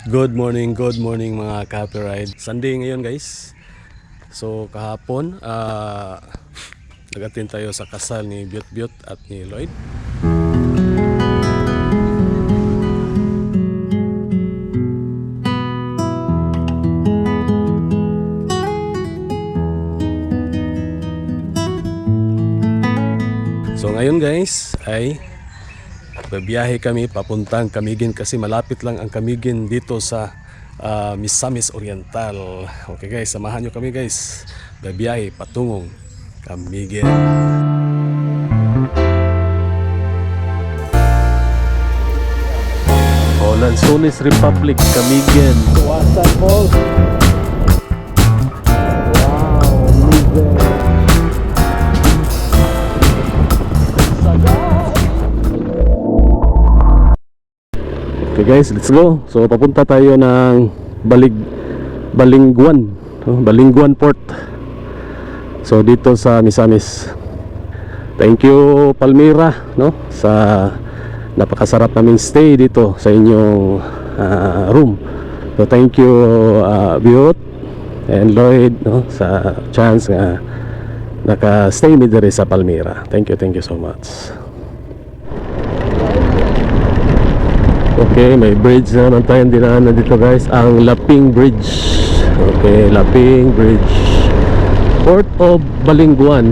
Good morning mga ka-happy ride. Sunday ngayon guys. So kahapon, nag-attend tayo sa kasal ni Biot Biot at ni Lloyd. So ngayon guys ay babiyahe kami papuntang Camiguin kasi malapit lang ang Camiguin dito sa Misamis Oriental. Okay guys, samahan nyo kami guys. Babiyahe patungong Camiguin. Lanzones Republic, Camiguin. Kawasan Falls. Wow, amazing. Okay guys, let's go. So papunta tayo ng Balingguan, Balingguan Port. So dito sa Misamis. Thank you Palmira, no, sa napakasarap naming stay dito sa inyong room. So thank you Biot and Lloyd, no, sa chance nga naka-stay mi diri sa Palmira. Thank you so much. Okay, may bridge na naman tayong dinaanan dito guys, ang Laping Bridge. Okay, Laping Bridge, Port of Balingguan.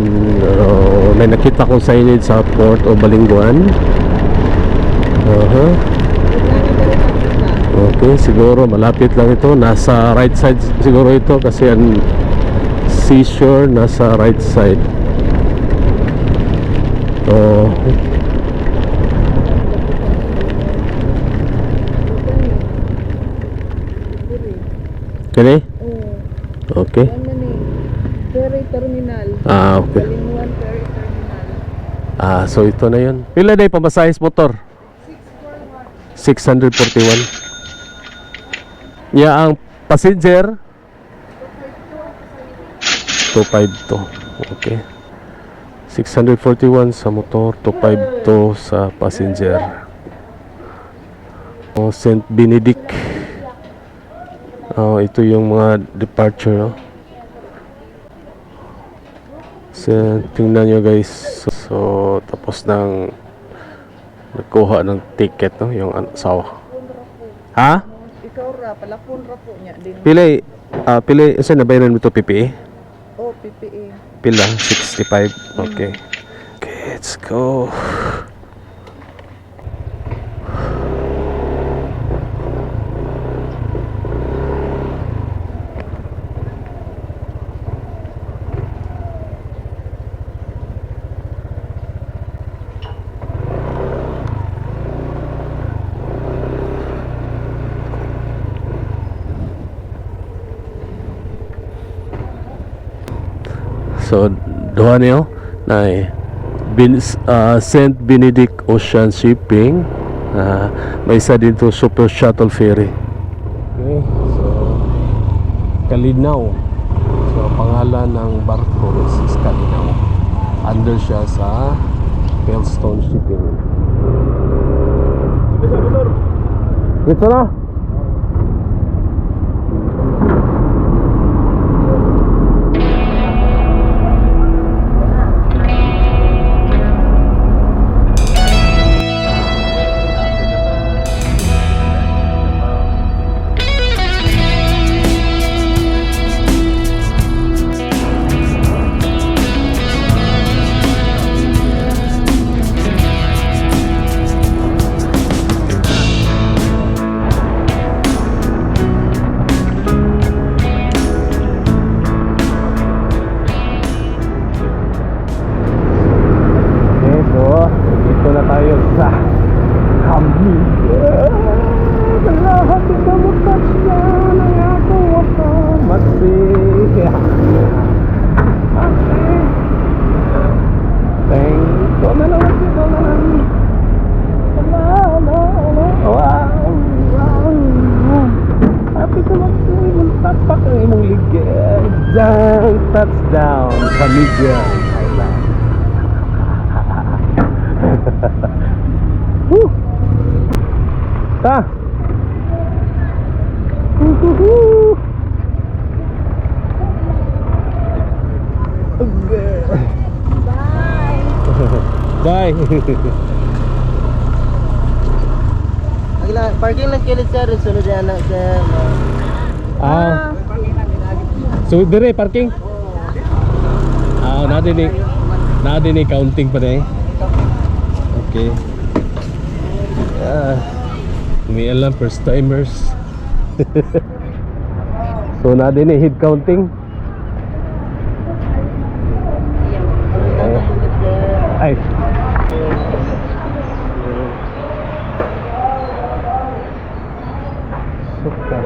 May nakita kong signage sa Port of Balingguan. Okay, siguro malapit lang ito. Nasa right side siguro ito kasi ang seashore nasa right side. Kani? Okay. Ferry Terminal. Okay. Balingguan Ferry Terminal. So ito na yun. Pila na yung pamasahis motor? 641. Yeah, ang passenger 252. Okay. 641 sa motor, 252 sa passenger. St. Benedict. Ito yung mga departure, no? So, tingnan nyo guys. So, tapos nang nagkuha ng ticket, no? Yung asawa. Ha? Ikaw ra, palapon ra po niya din. Pila, saan nabayaran mo ito, PPE? Oh, PPE. Pila? 65. Okay. Okay, let's go. So, duha niyo na St. Benedict Ocean Shipping. May isa dito Super Shuttle Ferry. Okay, so Kalinaw. So, pangalan ng barko is Kalinaw. Under siya sa Pellstone Shipping. Ito na. Sa Camiguin, lahat ito mutas niya ng ako wata masih. Thank you na lang ito na lang. Happy ka mag-swing tapak ang imong ligyan. Touchdown Camiguin Island. Ta. Woohoo! Bye. Parking lang kilit sir, sunod yan na sir. Ah. So dire parking. Ah, na din counting pa rin. Okay. May alam first timers. So na din head counting. Ay. Suka.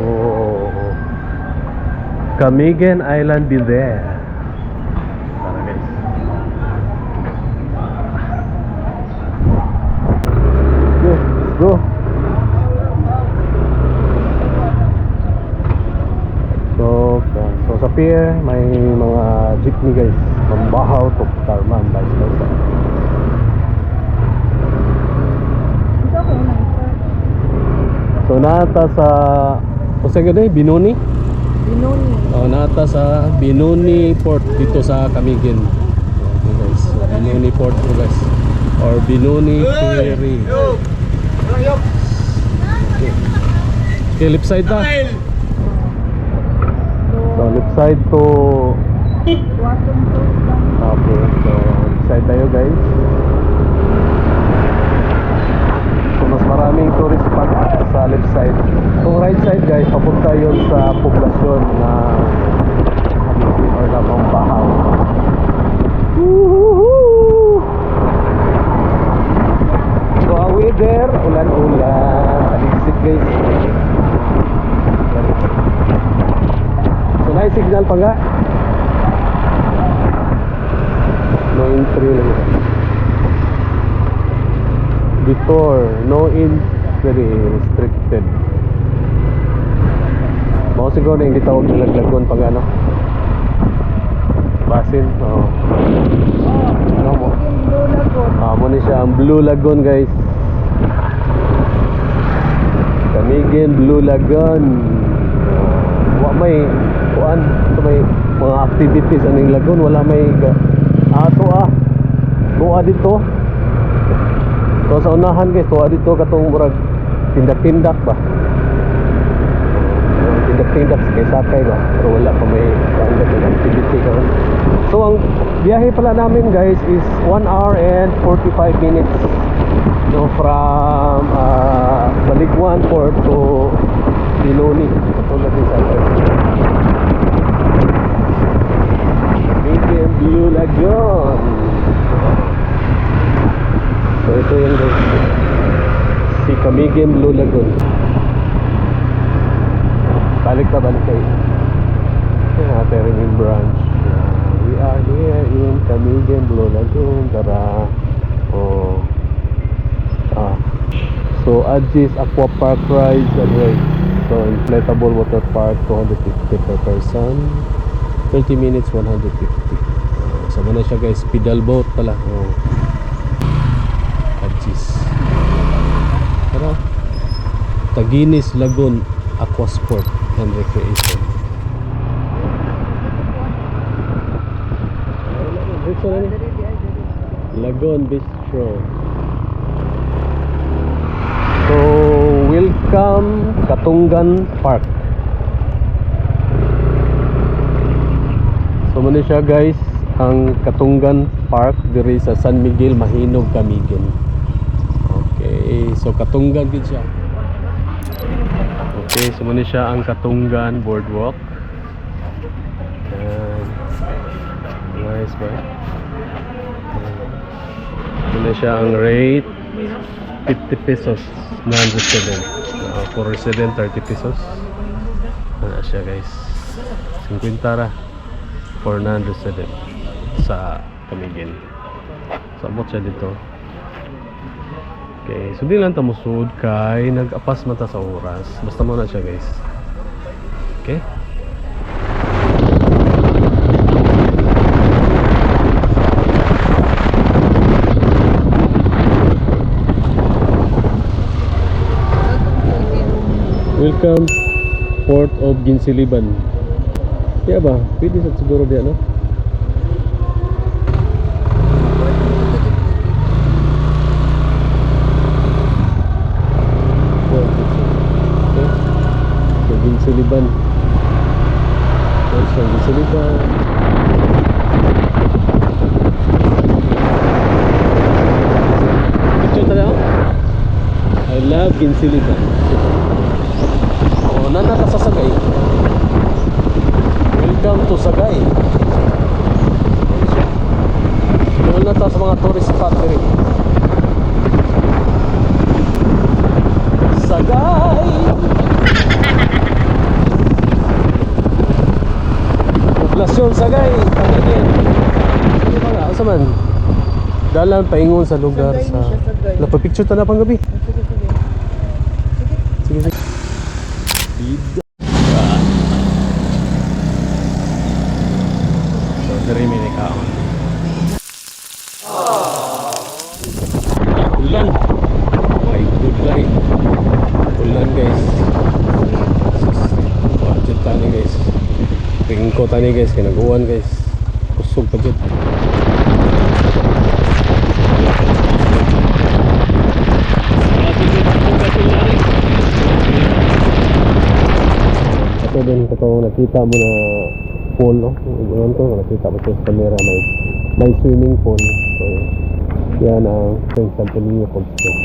Oh. Camigan Island be there. Tara guys. Go, let's go. So sa pier may mga jeepney guys. From Bahaw to Tarman, vice versa. So nata sa Binoni? Binoni. Oh, nata sa Binoni Port dito sa Camigan. Okay guys. So, Binoni Port po guys. Or Binoni Ferry. Okay. Okay, left side pa. So left side to okay, so left side tayo guys. So mas maraming tourist spot sa left side. Kung right side guys, papunta yun sa poblasyon na or na Bahaw. Woohoo! So ang weather, ulan-ulan, talisik guys. So may signal pa nga. No entry lang ito. Detour, no entry, restricted. Baka siguro na yung gitawag ng laglagon pag ano. Basin, oo. Ano mo? Muna siya ang Blue Lagoon guys. Camigan Blue Lagoon. May kuan, so may mga activities aning lagoon, wala may tuwa dito. So sa unahan guys, tuwa dito katong murag tindak-tindak ba. Tindak-tindak kay sakay ba, pero wala pa may activity karon. So ang biyahe pala namin guys is 1 hour and 45 minutes. So from Baligwan Port to Binoni. Katulad din sa Camigan Blue Lagoon. So ito yung guys, si Camigan Blue Lagoon. Balik kayo. Natin rin yung branch. We are here in Camigan Blue Lagoon. Tara. Oh. So Agis Aqua Park rides and rides. So inflatable water park 250 per person. 20 minutes 150. Sama na siya guys, pedal boat pala. Oh. Agis. Tara. Taginis Lagoon Aqua Sport and Recreation. Lagoon Bistro. So welcome Katungan Park. So muna siya guys, ang Katungan Park diri sa San Miguel, Mahinog, Camigan. Okay, so Katungan gid siya. Okay, so muna siya ang Katungan Boardwalk. Nice ba? Muna siya ang rate 50 pesos non-resident. For resident 30 pesos. Ano siya guys, 50 ra for non-resident sa Camigan. Sabot siya dito. Okay, so di lang ta musud kay nag-apas man ta sa oras. Basta muna siya guys. Okay? Welcome Port of Ginsiliban. Kaya ba? Pwede sa siguro di ano? So Ginsiliban. So Ginsiliban. Picture tala ako? I love Ginsiliban. Oh, nana ka sa Sagay. Welcome to Sagay. Doon na tayo sa mga tourist spot rin. Sagay! Poblasyon Sagay. Pagiging. Ano ba nga? Asa man? Dalan paingon sa lugar Sagay sa... na siya, Sagay. Napapicture ta na pang gabi. Sige, sige. Sige, sige. Bida. So, dari may nakaon. Ulan. My good light. Ulan guys. Budget tani guys. Ringko tani guys. Kinaguan guys. Kusog budget. Ito din katong nakita mo na pool, no? Ngayon ko nakita mo sa camera may swimming pool. So yan ang San Antonio Complex.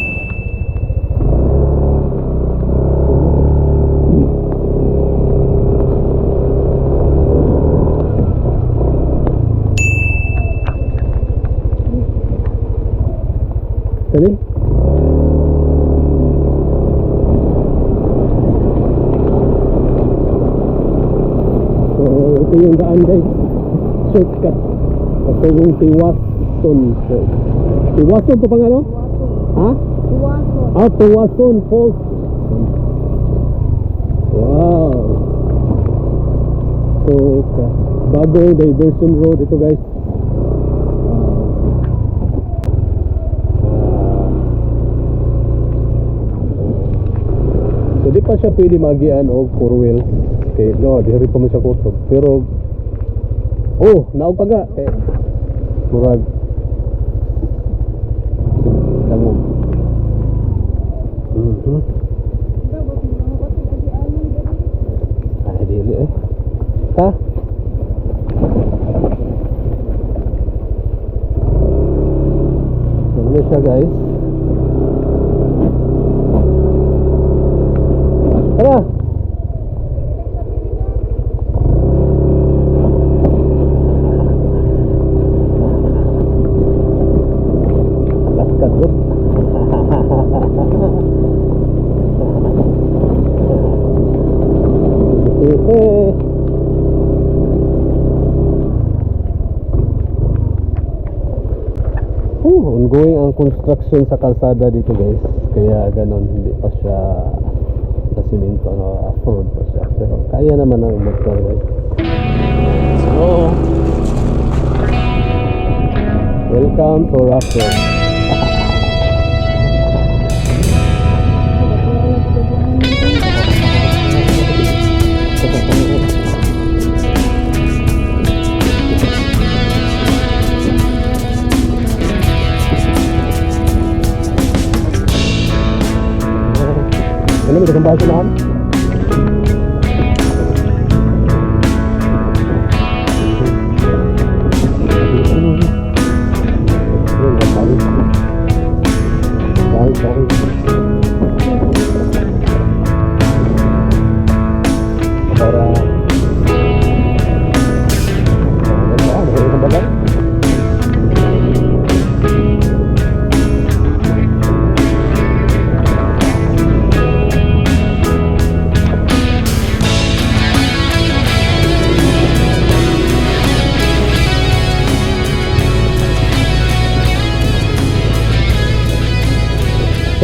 Tadi? Ito yung daan guys, shortcut ito yung Tiwason. Tiwason ito pang ano? Ha? Tuwason. Ah, Tiwason Falls. Wow, so bagong diversion road ito guys. So di pa siya pwede magian o four wheel. Okay, no, di rin pa mo siya kutob. Pero, oh, naog pa ga. Eh, murag. Tangog. Ay, dili eh. Ha? Ano siya guys? Tara! Kagot. Ongoing ang construction sa kalsada dito guys. Kaya ganon, hindi pa siya na simento, afford pa siya. Pero kaya naman ang motor guys. So, welcome to Rough Road. Ano ba itong baso naman?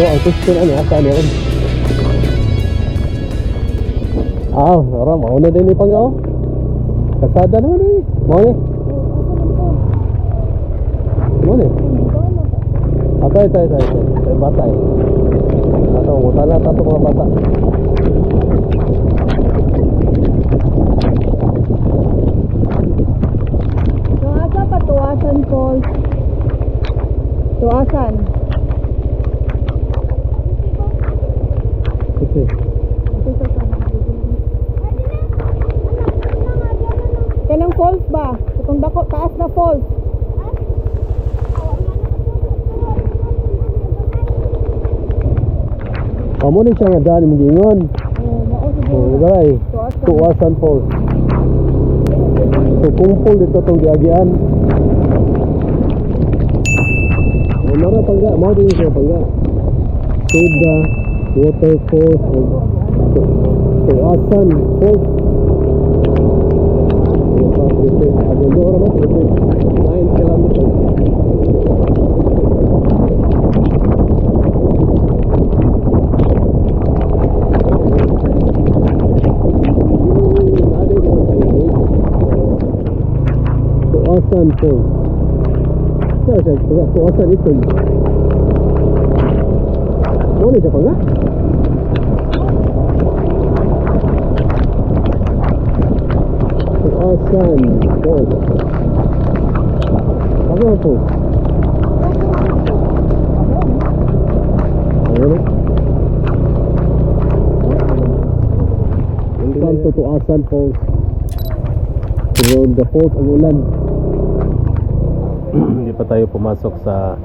So, ang question ano, saan yun? Ora, mauna din ni Panggao. Kasada naman eh. Mauna. Mauna. Atay. Batay. Ato, utala tato mga bata. ba? Itong dako, taas na falls. Amo ni siya nga daan mong gingon. Oh, mao Oh, siguro. garay. Tuasan. Tuasan Falls. So kumpul dito tong giagian. Oh, mara pangga, mao din siya pangga. Soda, waterfalls, and Tuasan Falls. Agundora ba? 9 kilometers. Tuasan Falls. Saan siya? Tuasan ito. Ano siya pa nga? Tuasan Falls. Ano ang Falls? Ano? Welcome to Tuasan Falls. Around the falls ang ulan. Hindi pa tayo pumasok sa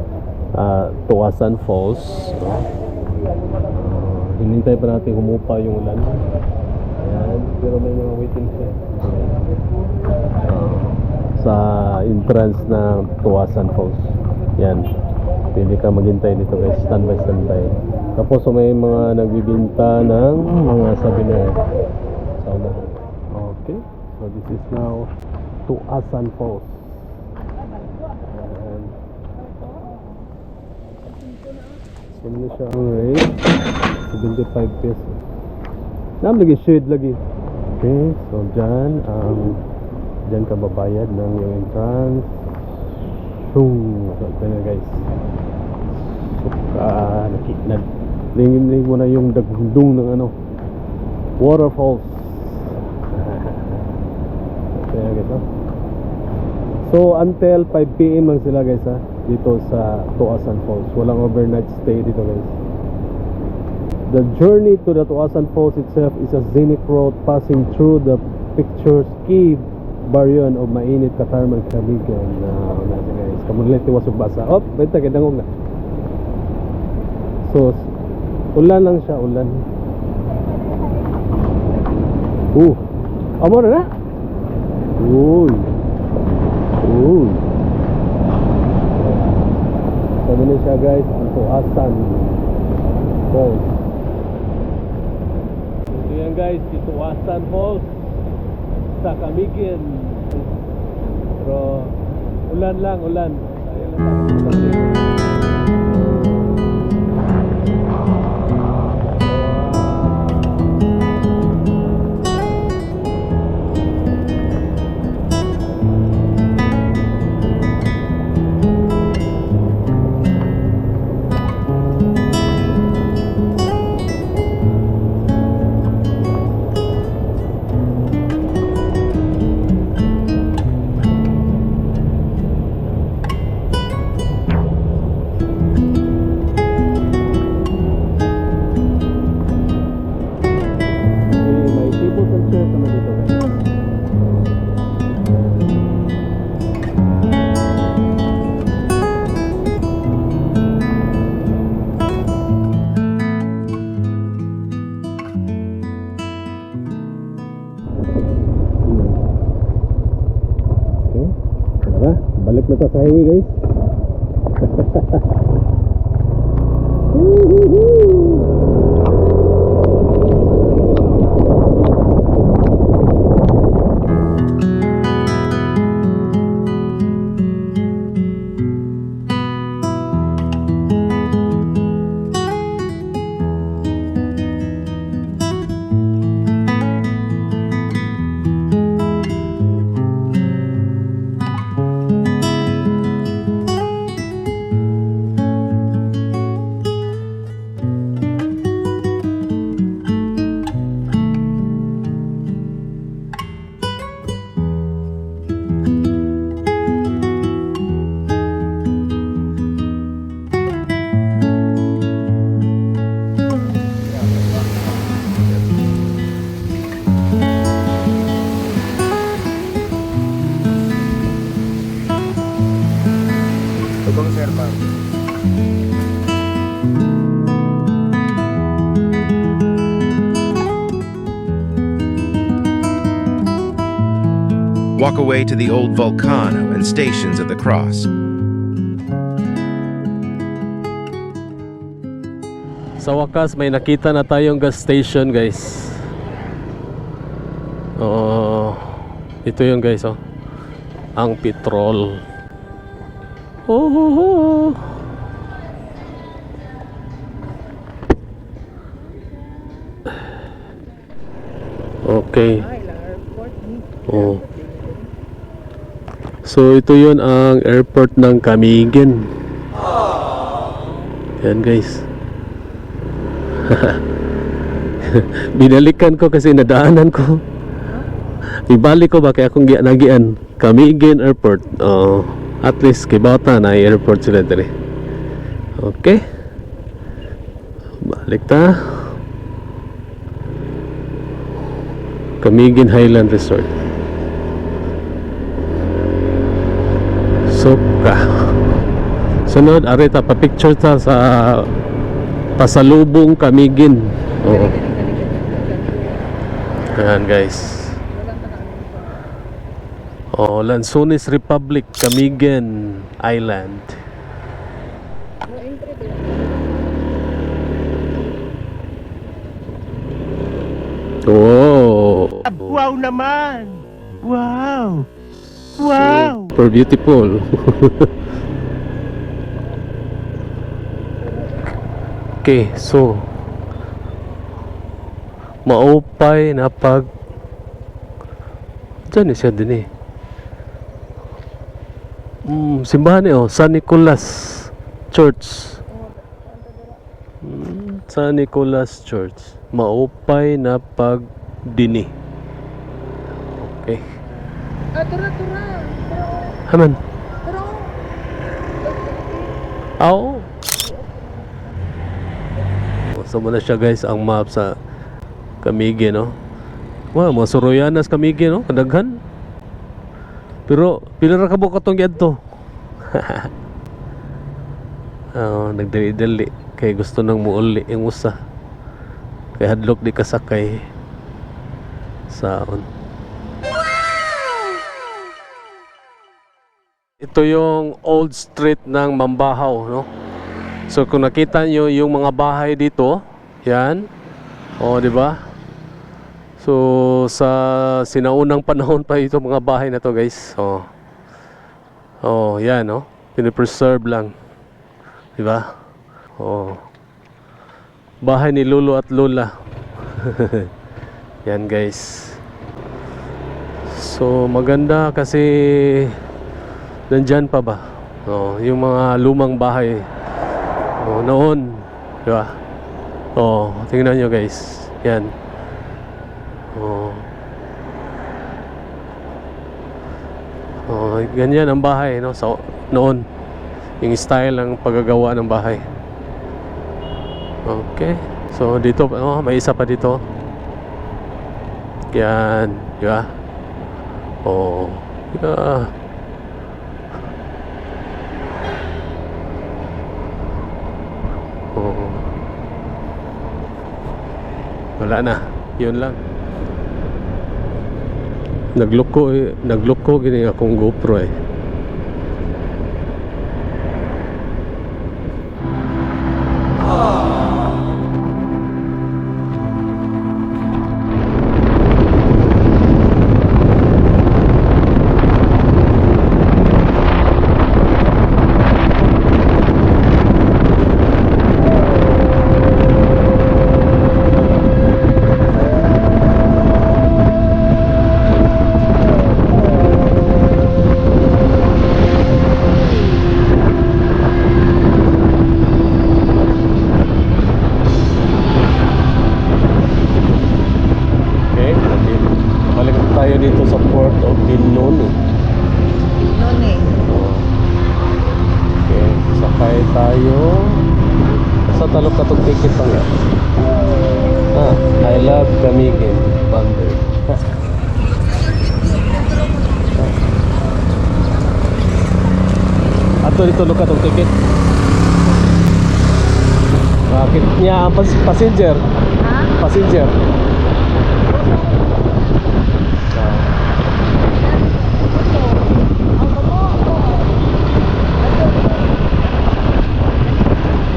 Tuasan Falls. Hinintay pa natin humupa yung ulan. Ayan, pero may mga waiting shed sa entrance ng Tuasan Falls. Yan, pwede ka maghintay dito guys, standby. Tapos may mga nagbibinta ng mga souvenir sa unahan. Okay, so this is now Tuasan Falls. Ano siya? Alright, 75 pesos. Nam lagi shade lagi. Okay, so dyan ka babayad ng yung entrance. So ito na guys. So lingin mo na yung dagundong ng ano, waterfalls. Okay guys, no? So until 5 PM lang sila guys ha, dito sa Tuasan Falls. Walang overnight stay dito guys. The journey to the Tuasan Falls itself is a scenic road passing through the picturesque baryon of mainit Katarman Camigan. Nasa guys, kamulit tiwasog basa. Oh, benta kidangog na. So ulan lang siya, ulan. Amo na. Uy. Sabi na siya guys, ang Tuasan Falls. So yan guys, si Tuasan Falls sa Camigan. Pero ulan lang. Ayun lang tayo. Balik na tayo sa highway guys. Walk away to the old Volcano and Stations of the Cross. Sa wakas, may nakita na tayong gas station, guys. Ito yung guys, oh. Ang petrol. Oh. Okay. Oh. So ito yun ang airport ng Camiguin. Yan guys. Binalikan ko kasi nadaanan ko. Ibalik ko ba kaya akong nagian Camiguin Airport. At least kibata na airport sila dere. Okay. Balik ta. Camiguin Highland Resort. Soka. Sunod, arita pa picture ta sa pasalubong Camiguin. Oo. Ayan guys. Lanzones Republic, Camiguin Island. Oh. Wow naman! Wow! Wow! Super beautiful. Okay, so maupay na pag dyan siya din eh. Simbahan eh, San Nicolas Church. San Nicolas Church. Maupay na pag dini. Okay. Tura. Haman. Oo. So muna siya guys ang map sa Camiguin, no? Wow, mga Soroyanas Camiguin, no? Kadaghan. Pero pila ra ka buka tong yadto. Nagdali-dali kay gusto nang muuli yung usa. Kay hadlok di kasakay saon. Ito yung old street ng Mambahaw, no? So kung nakita nyo yung mga bahay dito, yan. Di ba? So sa sinaunang panahon pa ito mga bahay na to, guys. Yan, no? Pinipreserve lang. Di ba? Bahay ni Lolo at Lola. Yan, guys. So maganda kasi nandyan pa ba? Yung mga lumang bahay. Noon, di ba? Tingnan nyo guys. Yan. Ganyan ang bahay, no? So, noon. Yung style ng paggagawa ng bahay. Okay. So, dito, may isa pa dito. Yan. Di ba? Yeah. Wala na, yun lang. Nagloko gini akong GoPro eh. Tayo dito sa Port of Binoni. Okay, sakay tayo. Sa talok na itong ticket pa nga. I love Camiguin Bundle. Ato dito lukat ang ticket. Bakit niya ang passenger? Ha? Passenger.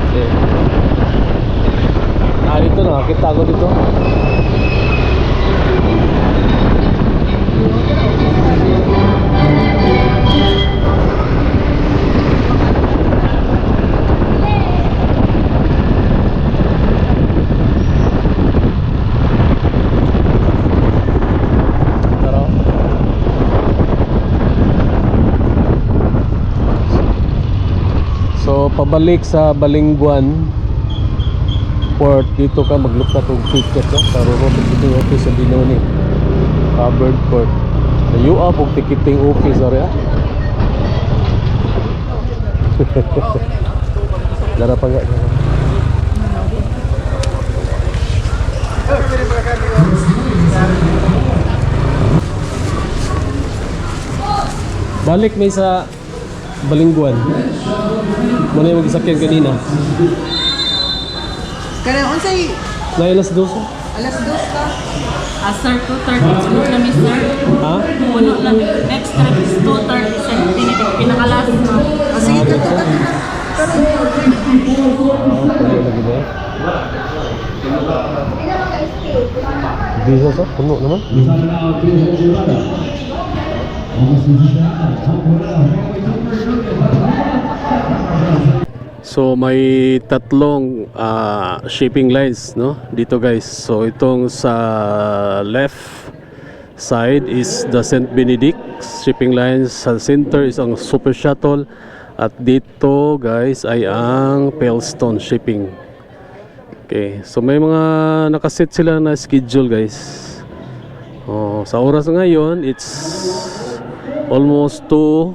Okay. Dito nakakita ako dito. Tara. So pabalik sa Balingguan Port, dito ka maglukat og ticket no? Sa Roro Ticketing Office sa Binoni, Covered Port. Nayo up og ticketing office area. Lara pa nga. Balik may sa Balingguan. Muna yung mag-isakyan kanina. Kaya unsay Na alas 12. alas 2 ka? Sir, 2:30 school kami, sir. Ha? Puno na. Next trip is 2:30, sir. Pinakalas mo. Sige ka ka. Puno lagi ba? Bisa sa puno naman. So may tatlong shipping lines no dito guys. So itong sa left side is the St. Benedict shipping lines, sa center is ang Super Shuttle, at dito guys ay ang Pellstone shipping. Okay, so may mga nakaset sila na schedule guys. Sa oras ngayon it's almost 2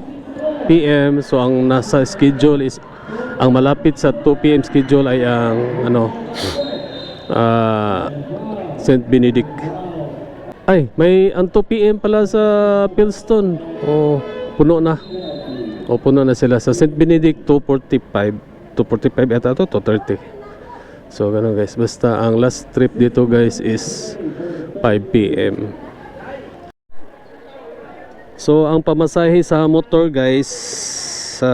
PM. So ang nasa schedule is, ang malapit sa 2 PM schedule ay ang St. Benedict. Ay, may ang 2 PM pala sa Pellstone. Puno na. Puno na sila. Sa St. Benedict 2:45. 2:45 yata to 2:30. So ganun guys. Basta ang last trip dito guys is 5 PM. So ang pamasahe sa motor guys sa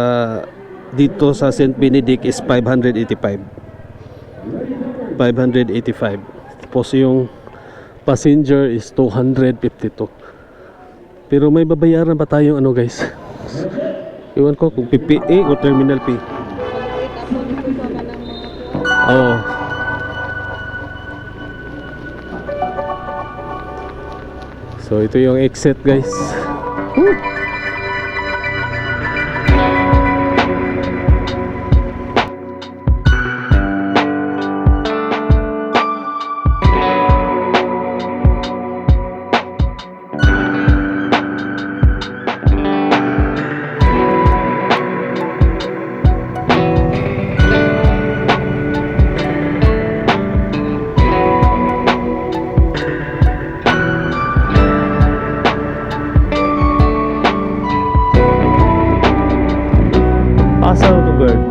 dito sa St. Benedict is 585. 585. Tapos yung passenger is 252. Pero may babayaran pa tayong guys. Iwan ko kung PPA o Terminal P. Oo. So ito yung exit guys. Woo! Pasal to bird.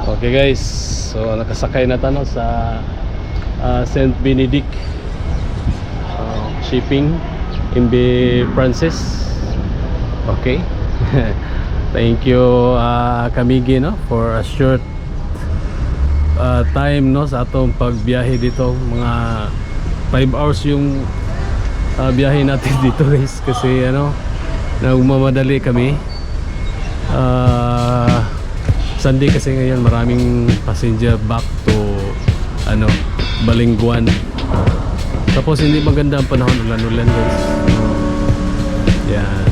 Okay guys, so nakasakay na tayo sa St. Benedict shipping in Francis. Okay. Thank you Kamigi for a short time sa atong pagbiyahe dito. Mga 5 hours yung biyahe natin dito guys, kasi nagmamadali kami. Sunday kasi ngayon, maraming passenger back to Balingguan. Tapos hindi maganda ang panahon, ulan-ulan guys. Yan.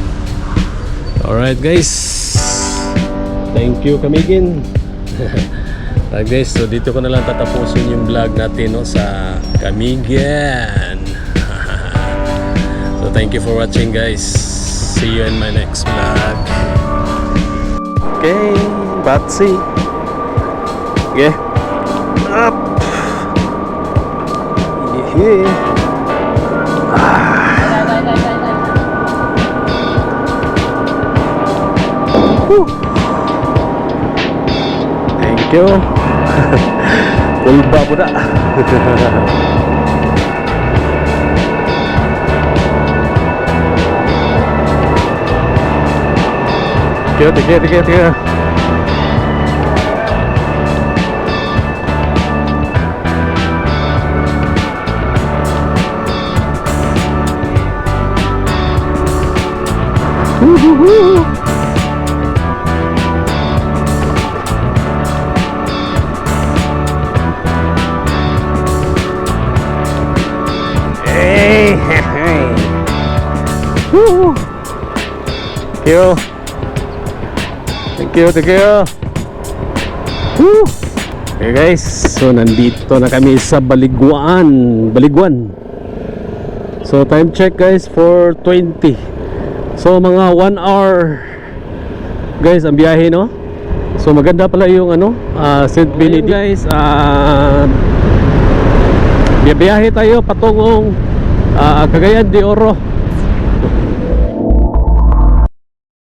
Alright guys, thank you Kamigin. Alright guys, so dito ko na lang tatapusin yung vlog natin sa Kamigin. So So thank you for watching, guys. See you in my next vlog. Okay, Batsy. Okay. Up. Yeah. Whew. Thank you. Kulba po na. Tiga. Hey. Woo. Thank you. Woo. Okay guys, so nandito na kami sa Baliguan. So time check guys, 4:20. So mga 1 hour guys ang biyahe, no? So maganda pala yung St. Benedict guys. Biyahe tayo patungong Cagayan de Oro.